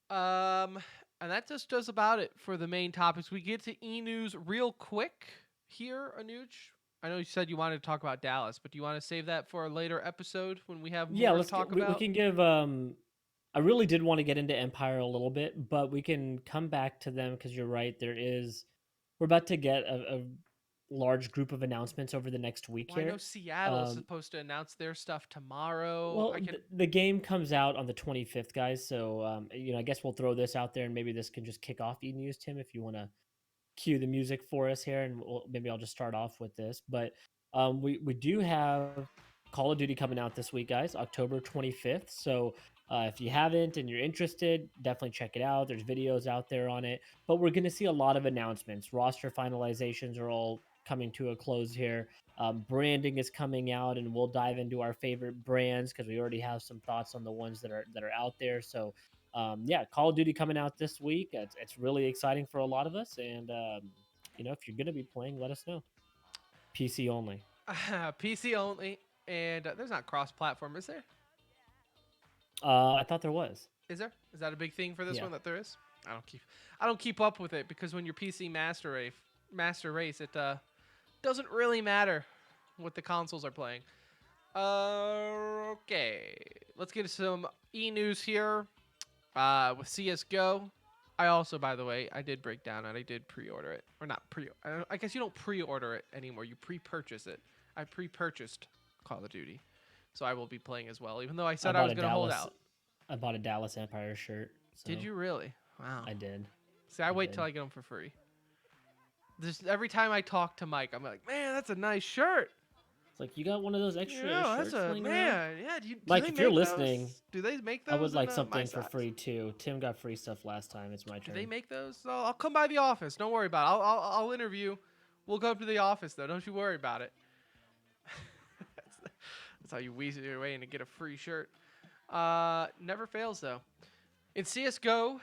Um, and that just does about it for the main topics. We get to e-news real quick here, Anuj. I know you said you wanted to talk about Dallas, but do you want to save that for a later episode when we have Yeah, more to let's get. talk We about? can give. I really did want to get into Empire a little bit, but we can come back to them because you're right. We're about to get a large group of announcements over the next week Well, I know here. Seattle is Um, supposed to announce their stuff tomorrow. Well, I can. the game comes out on the 25th, guys. So, I guess we'll throw this out there, and maybe this can just kick off E News, Tim, if you want to cue the music for us here, and maybe I'll just start off with this. But we do have Call of Duty coming out this week, guys, October 25th. So if you haven't and you're interested, definitely check it out. There's videos out there on it. But we're going to see a lot of announcements. Roster finalizations are all coming to a close here. Branding is coming out, and we'll dive into our favorite brands because we already have some thoughts on the ones that are out there. So yeah, Call of Duty coming out this week. It's really exciting for a lot of us. And, if you're going to be playing, let us know. PC only. PC only, and there's not cross-platform, is there? I thought there was. Is there? Is that a big thing for this Yeah. one that there is? I don't keep up with it because when you're PC master race, it doesn't really matter what the consoles are playing. Okay, let's get some e-news here. With CSGO, I also, by the way, I did break down and I did pre-order it, or not pre. I guess you don't pre-order it anymore. You pre-purchase it. I pre-purchased Call of Duty, so I will be playing as well. Even though I said I was going to hold out. I bought a Dallas Empire shirt. So Did you really? Wow. I did. See, I wait till I get them for free. Just every time I talk to Mike, I'm like, man, that's a nice shirt. It's like, you got one of those extra Yeah, shirts that's a laying around? man. Yeah, do Mike, they if you're make those? listening, Do they make those? I would like my something for size? free too. Tim got free stuff last time. It's my Do turn. they make those? I'll come by the office. Don't worry about it. I'll interview. We'll go up to the office though. Don't you worry about it. That's how you weasel your way in to get a free shirt. Never fails though. In CSGO,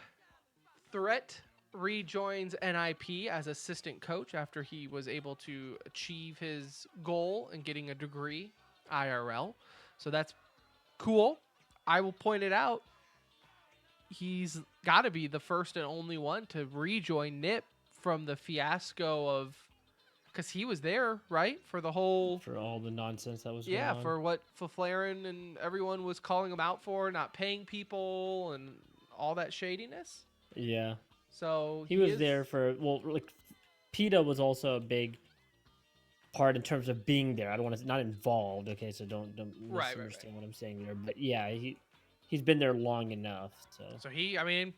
Threat rejoins NIP as assistant coach after he was able to achieve his goal in getting a degree IRL. So that's cool. I will point it out. He's got to be the first and only one to rejoin NIP from the fiasco of, because he was there, right? For the whole, For all the nonsense that was going yeah, on. for what Faflaren and everyone was calling him out for, not paying people and all that shadiness. Yeah. So He was there for, well, like, PETA was also a big part in terms of being there. I don't want to, not involved, okay, so don't Right. misunderstand what I'm saying there. But yeah, he's been there long enough, so. So I mean,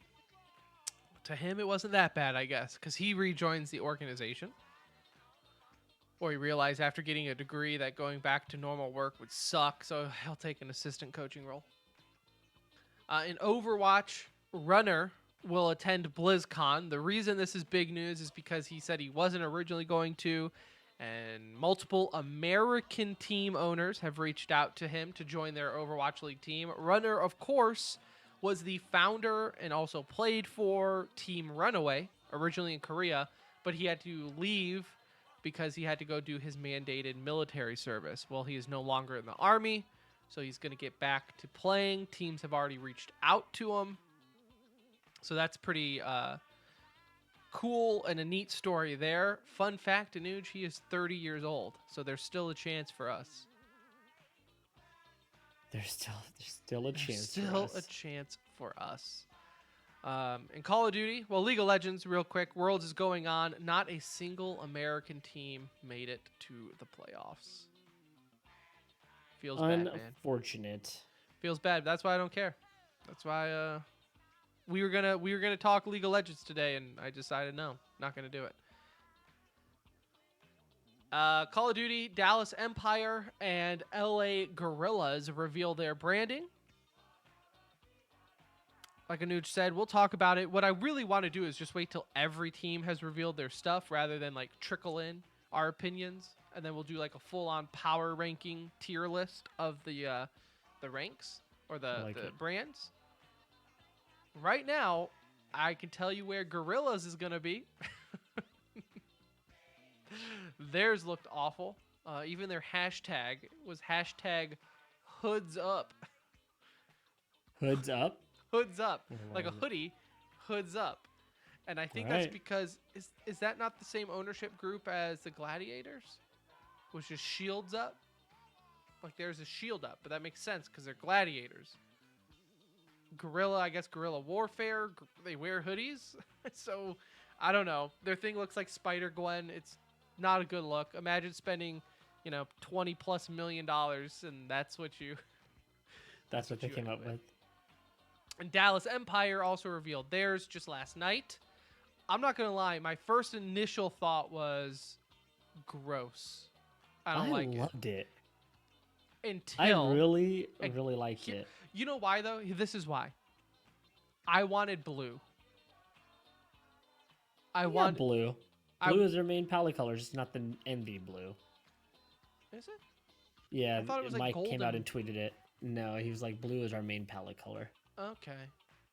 to him it wasn't that bad, I guess, because he rejoins the organization. Or he realized after getting a degree that going back to normal work would suck, so he'll take an assistant coaching role. In Overwatch, Runner will attend BlizzCon. The reason this is big news is because he said he wasn't originally going to, and multiple American team owners have reached out to him to join their Overwatch League team. Runner, of course, was the founder and also played for Team Runaway, originally in Korea, but he had to leave because he had to go do his mandated military service. Well, he is no longer in the army, so he's going to get back to playing. Teams have already reached out to him. So that's pretty cool and a neat story there. Fun fact, Anuj, he is 30 years old, so there's still a chance for us. There's still a chance. Still a chance for us. In Call of Duty, well, League of Legends, real quick, Worlds is going on. Not a single American team made it to the playoffs. Feels bad, man. Unfortunate. Feels bad. That's why I don't care. That's why we were gonna talk League of Legends today, and I decided no, not gonna do it. Call of Duty, Dallas Empire, and LA Guerrillas reveal their branding. Like Anuj said, we'll talk about it. What I really want to do is just wait till every team has revealed their stuff rather than like trickle in our opinions, and then we'll do like a full-on power ranking tier list of the ranks or the brands. Right now, I can tell you where Gorillas is going to be. Theirs looked awful. Even their hashtag was hashtag hoods up. Hoods up? Hoods up. Like a hoodie, hoods up. And I think that's because, is that not the same ownership group as the Gladiators? Which is shields up? Like there's a shield up, but that makes sense because they're gladiators. Guerrilla, I guess Guerrilla Warfare, they wear hoodies. So, I don't know. Their thing looks like Spider-Gwen. It's not a good look. Imagine spending, $20+ million and that's what you... That's what they came up with. And Dallas Empire also revealed theirs just last night. I'm not going to lie. My first initial thought was gross. I don't like it. I loved it. Until... I really liked it. You know why, though? This is why. I wanted blue. I want blue. Blue is their main palette color, just not the Envy blue. Is it? Yeah, I thought it was like Mike came out golden. and tweeted it. No, he was like, blue is our main palette color. Okay.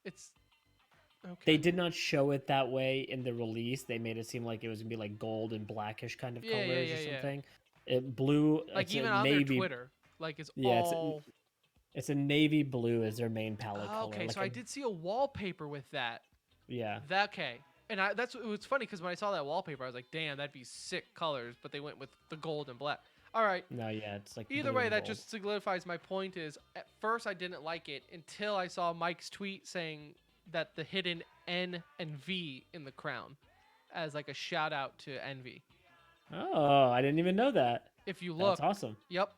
It's... Okay. They did not show it that way in the release. They made it seem like it was going to be like gold and blackish kind of colors or something. Blue... Like even on their Twitter. Like it's all... It's a navy blue as their main palette color. Okay, like so I did see a wallpaper with that. Yeah. Okay. And it was funny because when I saw that wallpaper, I was like, damn, that'd be sick colors. But they went with the gold and black. All right. No, yeah, it's like either way, that just solidifies my point is, at first I didn't like it until I saw Mike's tweet saying that the hidden N and V in the crown as like a shout out to Envy. Oh, I didn't even know that. If you look. That's awesome. Yep.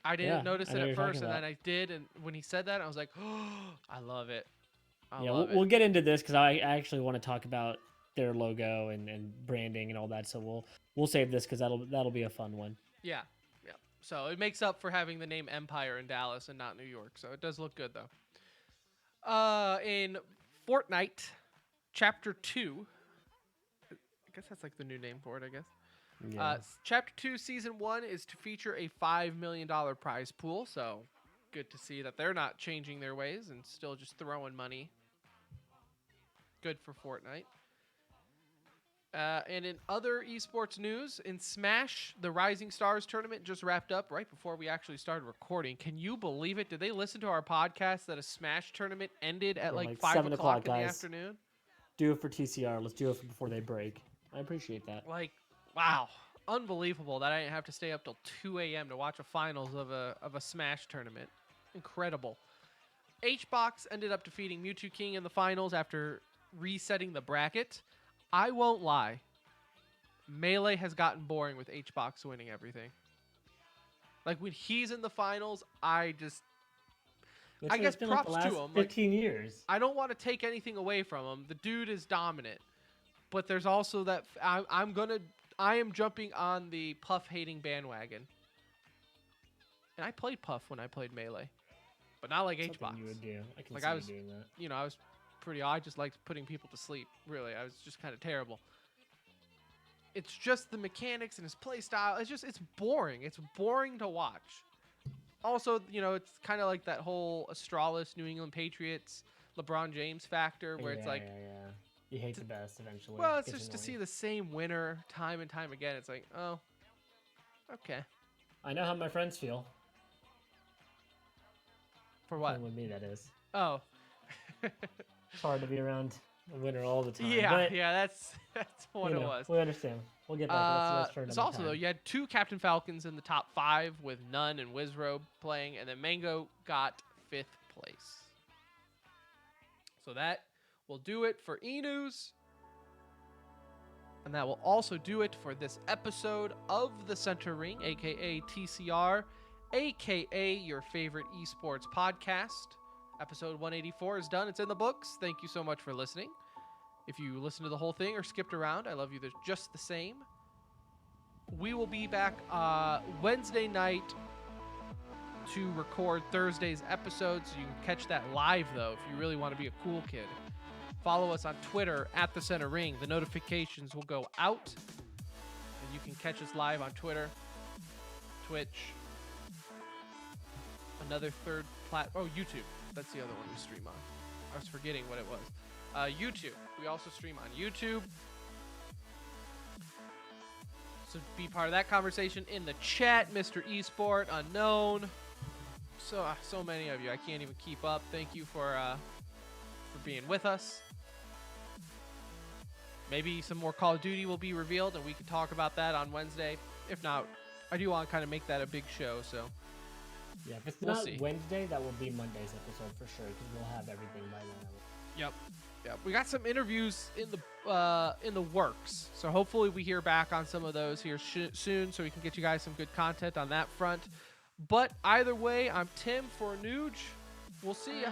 I didn't notice it at first, and about. then I did, and when he said that, I was like, oh, I love it. We'll get into this because I actually want to talk about their logo and branding and all that, so we'll save this because that'll be a fun one. Yeah. So it makes up for having the name Empire in Dallas and not New York, so it does look good, though. In Fortnite, Chapter 2, I guess that's like the new name for it, I guess. Yeah. Chapter 2, Season 1 is to feature a $5 million prize pool, so good to see that they're not changing their ways and still just throwing money. Good for Fortnite. And in other esports news, in Smash, the Rising Stars tournament just wrapped up right before we actually started recording. Can you believe it? Did they listen to our podcast that a Smash tournament ended at Yeah, like like 5 7 o'clock in the guys. afternoon? Do it for TCR. Let's do it before they break. I appreciate that. Like, wow. Unbelievable that I didn't have to stay up till 2 a.m. to watch a finals of a Smash tournament. Incredible. HBox ended up defeating Mewtwo King in the finals after resetting the bracket. I won't lie. Melee has gotten boring with HBox winning everything. Like when he's in the finals, I guess It's been like props the to last him. Like, 15 years. I don't want to take anything away from him. The dude is dominant. But there's also that I am jumping on the Puff hating bandwagon. And I played Puff when I played Melee. But not like Something HBox. you would do. I can Like, see I you was- doing that. You know, I was I just liked putting people to sleep. Really, I was just kind of terrible. It's just the mechanics and his play style. It's boring. It's boring to watch. Also, you know, it's kind of like that whole Astralis, New England Patriots, LeBron James factor, where it's like, yeah. You hate the best eventually. well, it's Gets just to see annoying. the same winner time and time again. It's like, oh, okay. I know how my friends feel. For what? Playing with me, that is. Oh. It's hard to be around a winner all the time. Yeah, but, yeah, that's what you it know, was. We understand. We'll get back. Let's turn It's another also, though, time. you had 2 Captain Falcons in the top 5 with Nunn and Wizrobe playing, and then Mango got 5th place. So that will do it for E-News. And that will also do it for this episode of The Center Ring, a.k.a. TCR, a.k.a. your favorite esports podcast. Episode 184 is done. It's in the books. Thank you so much for listening. If you listened to the whole thing or skipped around, I love you just the same. We will be back Wednesday night to record Thursday's episode, so you can catch that live, though, if you really want to be a cool kid. Follow us on Twitter at The Center Ring. The notifications will go out, and you can catch us live on Twitter, Twitch, another third YouTube. That's the other one we stream on. I was forgetting what it was. YouTube. We also stream on YouTube. So be part of that conversation in the chat. Mr. Esport, Unknown. So many of you. I can't even keep up. Thank you for being with us. Maybe some more Call of Duty will be revealed, and we can talk about that on Wednesday. If not, I do want to kind of make that a big show, so... Yeah, if it's We'll not see. Wednesday, that will be Monday's episode for sure, because we'll have everything by then. Yep. We got some interviews in the works, so hopefully we hear back on some of those here soon, so we can get you guys some good content on that front. But either way, I'm Tim for Nuge. We'll see ya.